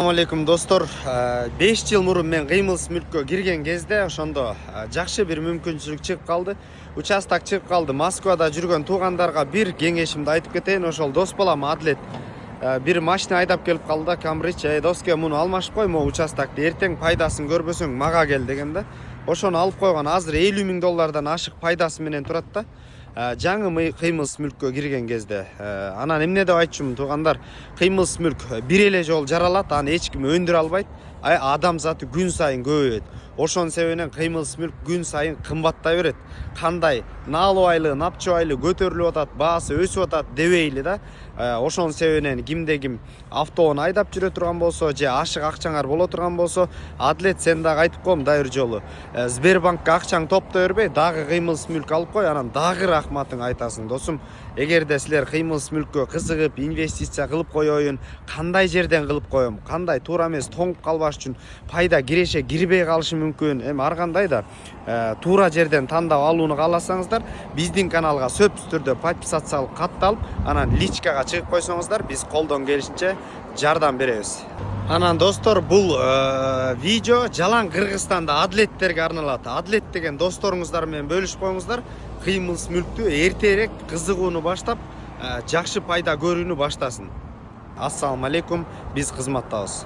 Assalamu alaikum достор. 5 жыл мурун мен кыймылсыз мүлккө кирген кезде ошондо жакшы бир мүмкүнчүлүк чыгып калды. Участок чыгып калды. Москвада жүргөн туугандарга бир кеңешимди айтып кетейин. Ошол дос балам Адлет бир машина айдап келип калды. Камрич, доске муну алмашып кой, могу участокты эртең пайдасын көрбөсөң мага кел деген да. Ошону алып койгон. Азыр 50 000 доллардан ашык пайдасы менен турат да. Жаңы кыймылсыз мүлккө кирген кезде анан эмне деп айтчумун туугандар, кыймылсыз мүлк бир эле жолу жаралат, аны эч ким өндүрө албайт, адам заты күн сайын көбөйөт. Ошонун себебинен кыймылсыз мүлк күн сайын кымбаттай берет. Кандай налыбайлы, напчыбайлы көтөрүлүп атат, баасы өсүп атат дебейли да. Ошонун себебинен кимде ким автоун айдап жүрө турган болсо же ашык акчаңар боло турган болсо, Адлет сен дагы айтып коем да бир жолу. Сбербанкка акчаң топтой бербей, дагы кыймылсыз мүлк алып кой, анан дагы рахматың айтасың досум. Эгерде силер кыймылсыз мүлккө кызыгып, инвестиция кылып коеюн, кандай жерден кылып коем, кандай туура эмес тоңуп калбаш үчүн пайда киреше кирбей калышы мүмкүн. Эми ар кандай да туура жерден тандап алууну кааласаңыздар, биздин каналга сөзсүз түрдө подписациялык катталып, анан личкага чыгып койсоңуздар, биз колдон келишинче жардам беребиз. Анан достор, бул видео жалаң Кыргызстанда адлеттерге арналат. Адлет деген досторуңуздар менен бөлүшүп коюңуздар. Кыймылсыз мүлктү эртерээк кызыгууну баштап, жакшы пайда көрүүнү баштасын. Ассаламу алейкум, биз кызматтабыз.